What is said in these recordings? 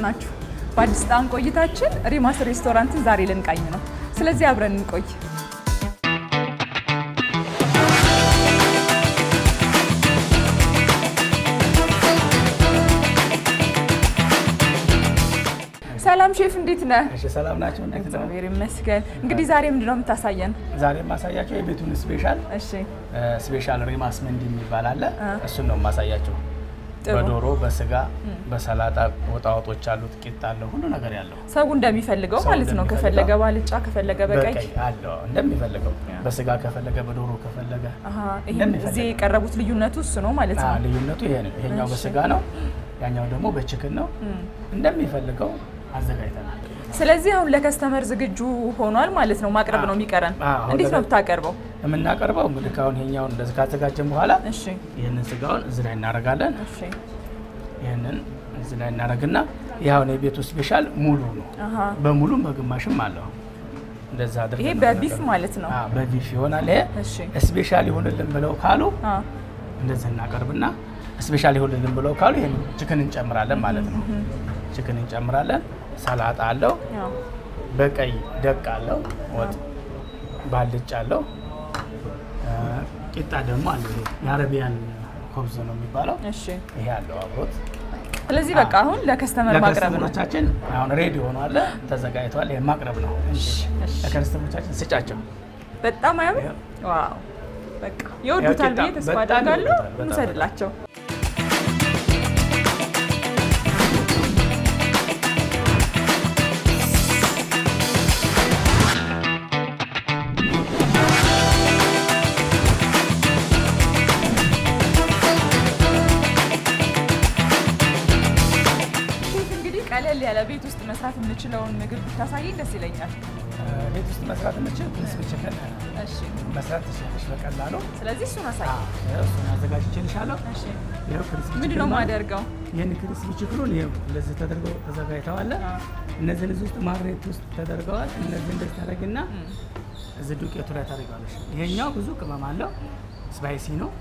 ናችሁ? በአዲስ ጣዕም ቆይታችን ሪማስ ሬስቶራንትን ዛሬ ልንቃኝ ነው። ስለዚህ አብረን እንቆይ። ሰላም ሼፍ፣ እንዴት ነህ? እሺ ሰላም ናችሁ? እንዴት ነው? እግዚአብሔር ይመስገን። እንግዲህ ዛሬ ምንድነው የምታሳየን? ዛሬ ማሳያችሁ የቤቱን ስፔሻል ስፔሻል ሪማስ መንዲ የሚባል አለ። እሱን ነው ማሳያችሁ። በዶሮ በስጋ በሰላጣ ወጣወጦች አሉት፣ ቂጣ አለው፣ ሁሉ ነገር ያለው ሰው እንደሚፈልገው ማለት ነው። ከፈለገ ባልጫ፣ ከፈለገ በቀይ አለው እንደሚፈልገው፣ በስጋ ከፈለገ በዶሮ ከፈለገ። እዚህ የቀረቡት ልዩነቱ እሱ ነው ማለት ነው። ልዩነቱ ይሄ ነው። ይሄኛው በስጋ ነው፣ ያኛው ደግሞ በቺክን ነው። እንደሚፈልገው አዘጋጅተናል። ስለዚህ አሁን ለከስተመር ዝግጁ ሆኗል ማለት ነው። ማቅረብ ነው የሚቀረን። እንዴት ነው የምታቀርበው? የምናቀርበው እንግዲህ ካሁን ይሄኛውን እንደዚህ ካዘጋጀን በኋላ ይሄንን ስጋውን እዚህ ላይ እናደርጋለን። ይሄንን እዚህ ላይ እናደርግና ያው የቤቱ ስፔሻል ሙሉ ነው። በሙሉም በግማሽም አለው። እንደዛ አድርገን ይሄ በቢፍ ማለት ነው። በቢፍ ይሆናል። ይሄ ስፔሻል ይሆንልን ብለው ካሉ እንደዚህ እናቀርብና ስፔሻል ይሆንልን ብለው ካሉ ይሄን ቺክን እንጨምራለን ማለት ነው። ቺክን እንጨምራለን። ሰላጣ አለው፣ በቀይ ደቅ አለው፣ ወጥ ባልጫ አለው፣ ቂጣ ደግሞ አለ። ይሄ የአረቢያን ኮብዝ ነው የሚባለው። ይሄ አለው አብሮት። ስለዚህ በቃ አሁን ለከስተመር ማቅረብ ነው። ለከስተመሮቻችን አሁን ሬዲ ሆኗል፣ ተዘጋጅቷል። ይሄ ማቅረብ ነው። ለከስተመሮቻችን ስጫቸው። በጣም አያምር? ዋው! በቃ ይወዱታል ብዬ ተስፋ አደርጋለሁ። እንሰድላቸው። ቀለል ያለ ቤት ውስጥ መስራት የምችለውን ምግብ ብታሳየኝ ደስ ይለኛል። ቤት ውስጥ መስራት የምችል ክሪስፒ ቺክን መስራት ትችላለሽ በቀላሉ። ስለዚህ እሱን አሳይ። እሱን አዘጋጅቼልሻለሁ። ምንድን ነው የማደርገው? ይህን ክሪስፒ ቺክኑን ይኸው እንደዚህ ተደርገው ተዘጋጅተዋል። እነዚህን እዚህ ውስጥ ማግኔት ውስጥ ተደርገዋል። እነዚህ እንደዚህ ታደርጊና እዚህ ዱቄቱ ላይ ታደርጊዋለሽ። ይሄኛው ብዙ ቅመም አለው፣ ስፓይሲ ነው።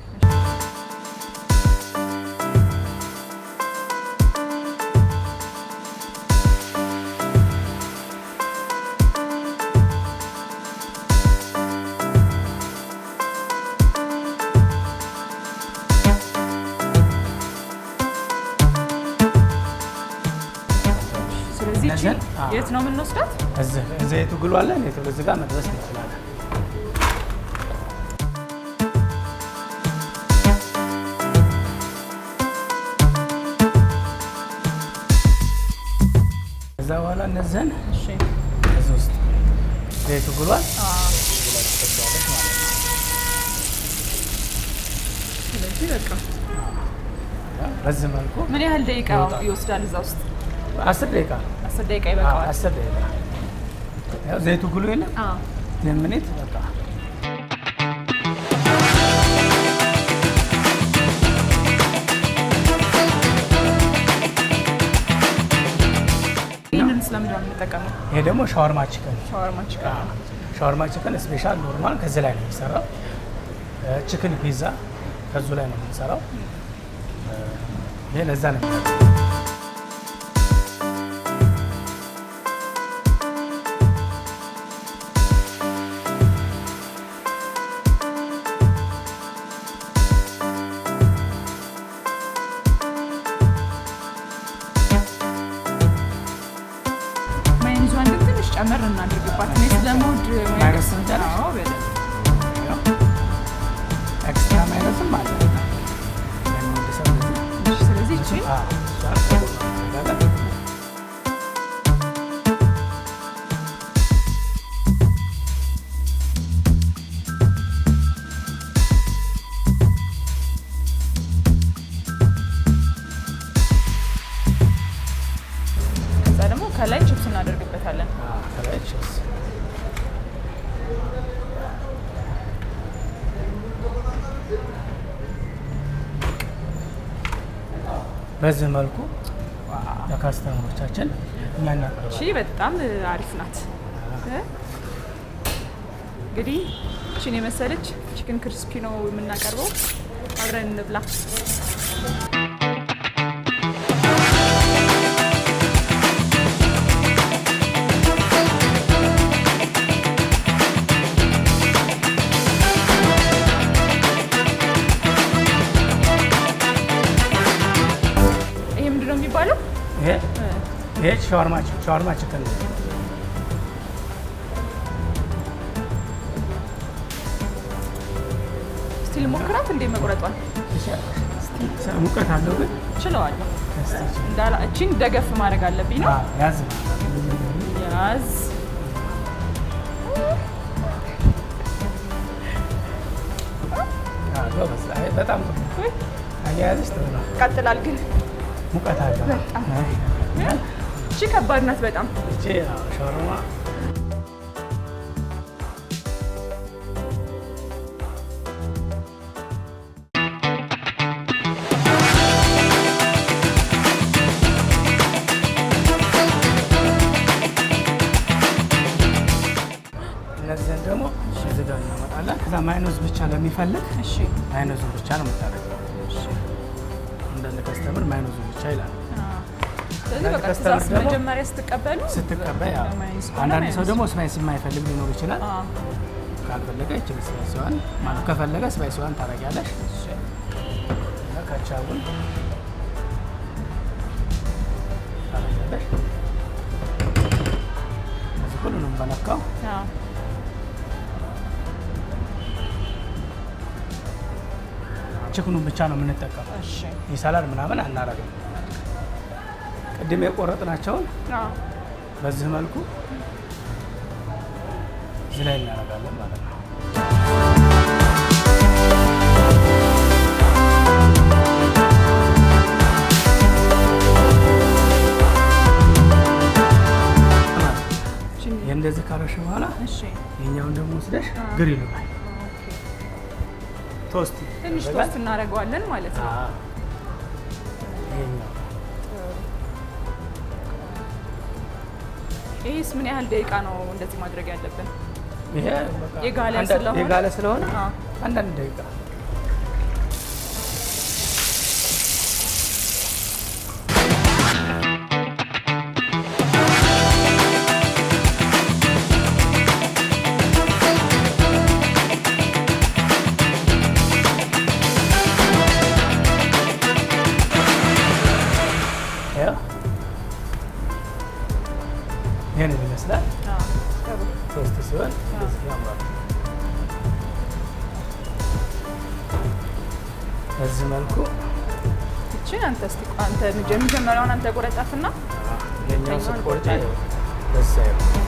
የት ነው የምንወስዳት? ዘይቱ ግሉ አለ። እዚህ ጋር መድረስ ትችላለህ። ከዛ በኋላ እነዚህን እዚህ ውስጥ ዘይቱ ግሏል። ስለዚህ በቃ በዚህ መልኩ ምን ያህል ደቂቃ ይወስዳል እዛ ውስጥ? 10 ደቂቃ 10 ደቂቃ ይበቃዋል። 10 ደቂቃ ያው ዘይቱ ግሉ የለም። 10 ሚኒት በቃ። ይሄንን ስለምን ነው የምንጠቀመው? ይሄ ደግሞ ሻወርማ ቺክን። ሻወርማ ቺክን ስፔሻል ኖርማል ከዚህ ላይ ነው የሚሰራው። ቺክን ፒዛ ከዚህ ላይ ነው የምንሰራው። ይሄ ለዛ ነው ጨመር እናድርግባት። እኔ ስለምወድ ማይነስ እንጀራ ኤክስትራ ማይነስም አለ። ስለዚህ እቺ ከዛ ደግሞ ከላይ ቺፕስ እናደርግበታለን። በዚህ መልኩ ለካስተመሮቻችን እኛ እናቀርባለን። እሺ፣ በጣም አሪፍ ናት። እንግዲህ እቺን የመሰለች ቺክን ክሪስፒ ነው የምናቀርበው። አብረን እንብላ። ሻወርማ ቺክን ስቲል ሞክራት እንደ መቁረጧል ሙቀት አለው ግን ችለዋለሁ። እቺን ደገፍ ማድረግ አለብኝ ነው። ያዝ በጣም አያያዝሽ ጥሩ ነው። ቀጥላል ግን ሙቀት አለ በጣም። እቺ ከባድ ናት በጣም። እቺ ሻወርማ እነዚህን ደግሞ እዚህ ጋር እናመጣለን። ከዛ ማይኖዝ ብቻ ለሚፈልግ ማይኖዙን ብቻ ነው የምታደርገው። አንዳንድ ከስተምር ማይኖዙን ብቻ ይላል። ስለዚህ በቃ ትእዛዝ መጀመሪያ ስትቀበል አንዳንድ ሰው ደግሞ ስፓይሲ የማይፈልግ ሊኖር ይችላል። ካልፈለገ ይችላል ስፓይሲዋን ማለት ከፈለገ ስፓይሲዋን ታደርጊያለሽ። ካቻውን ታደርጊያለሽ። እዚህ ሁሉንም በነካው ቺክኑን ብቻ ነው የምንጠቀመው። የሳላድ ምናምን አናረግም። ቅድም የቆረጥናቸውን በዚህ መልኩ እዚህ ላይ እናደርጋለን ማለት ነው። እንደዚህ ካረሽ በኋላ የኛውን ደግሞ ወስደሽ ግሪሉ ላይ ትንሽ ቶስት እናደርገዋለን ማለት ነው። ይሄስ ምን ያህል ደቂቃ ነው እንደዚህ ማድረግ ያለብን? ይሄ የጋለ ስለሆነ አንዳንድ ደቂቃ ይሄን ይመስላል። ቶስት ሲሆን እንደዚህ ያምራል። በዚህ መልኩ እቺን አንተ መጀመሪያውን አንተ ቆረጣትና የኛው ስትቆርጪ በዛ ይሆናል።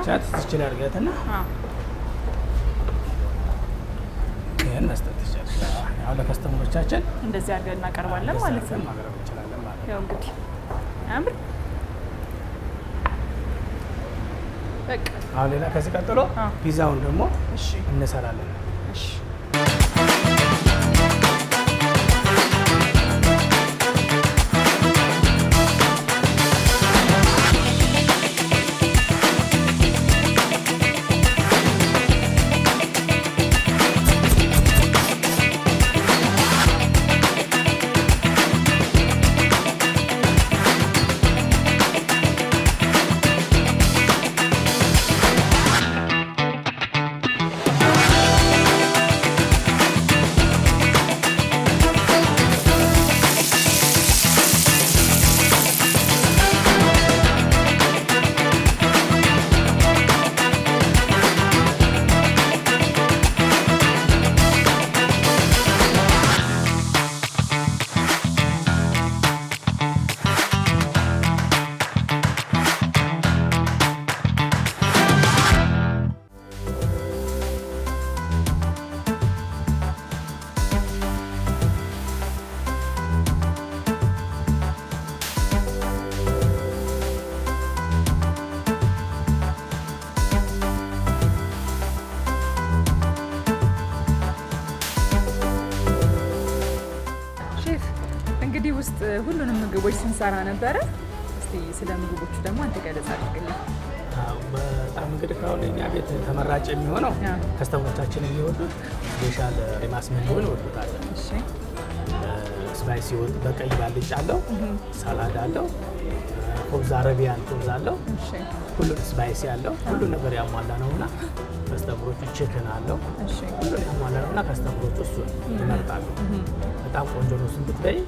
ቻት ትችል አድርጋትና ይሄን መስጠት ትችላለሽ። ያው ለከስተመሮቻችን እንደዚህ አድርገን እናቀርባለን ማለት ነው። ማቅረብ እንችላለን ማለት ነው። ያው እንግዲህ አምር በቃ አሁን ሌላ ከዚህ ቀጥሎ ፒዛውን ደግሞ እንሰራለን። እሺ ውስጥ ሁሉንም ምግቦች ስንሰራ ነበረ። እስቲ እስቲ ስለ ምግቦቹ ደግሞ አንተ ገለጻ አድርግልኝ። በጣም እንግዲህ ከአሁን እኛ ቤት ተመራጭ የሚሆነው ከስተመሮቻችን የሚወዱት ስፔሻል ሪማስ ምግብን ይወዱታል። ስፓይሲ ወጥ በቀይ ባልጫ አለው፣ ሳላድ አለው፣ ኮብዛ አረቢያን ኮብዛ አለው፣ ሁሉ ስፓይሲ አለው፣ ሁሉ ነገር ያሟላ ነውና ከስተመሮቹ ቺክን አለው፣ ሁሉ ያሟላ ነውና ከስተመሮቹ እሱን ይመርጣሉ። በጣም ቆንጆ ነው። እሱን ብትበይ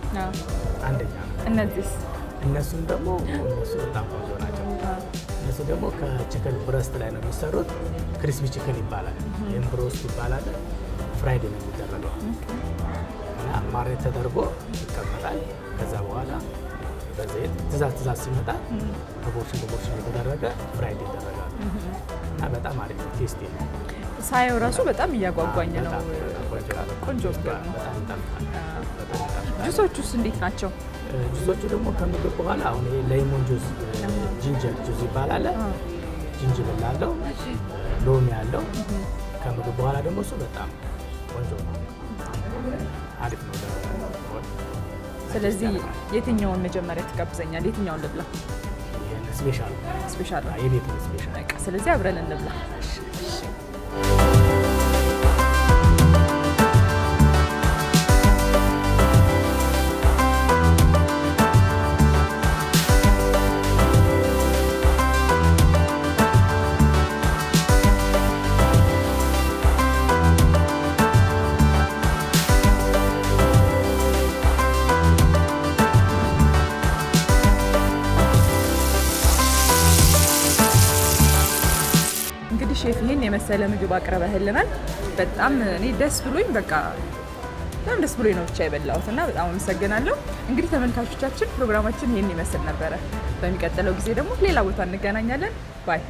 አንደኛ ነው። እነሱም ደግሞ በጣም ቆንጆ ናቸው። እነሱ ደግሞ ከቺክን ብረስት ላይ ነው የሚሰሩት። ክሪስፒ ቺክን ይባላል፣ ይህም ብሮስት ይባላል። ፍራይዴ ነው የሚደረገው እና ማሬት ተደርጎ ይቀመጣል። ከዛ በኋላ በዘይት ትእዛዝ ሲመጣ በቦርሽን የተደረገ ፍራይዴ ይደረጋል እና በጣም አሪፍ ቴስቲ ነው። ሳየው ራሱ በጣም እያጓጓኝ ነው። ቆንጆ ነው። ጁሶቹስ እንዴት ናቸው? ጁሶቹ ደግሞ ከምግብ በኋላ አሁን ሌሞን ጁስ፣ ጂንጀር ጁስ ይባላል። ጂንጅብል አለው፣ ሎሚ አለው። ከምግብ በኋላ ደግሞ እሱ በጣም ቆንጆ ነው፣ አሪፍ ነው። ስለዚህ የትኛውን መጀመሪያ ትጋብዘኛል? የትኛውን ልብላ? ስፔሻል የቤት ስፔሻል። ስለዚህ አብረን እንብላ። ሼፍ ይሄን የመሰለ ምግብ አቅርበህልናል። በጣም እኔ ደስ ብሎኝ በጣም ደስ ብሎኝ ነው ብቻ የበላሁት እና በጣም አመሰግናለሁ። እንግዲህ ተመልካቾቻችን ፕሮግራማችን ይሄን ይመስል ነበረ። በሚቀጥለው ጊዜ ደግሞ ሌላ ቦታ እንገናኛለን። ባይ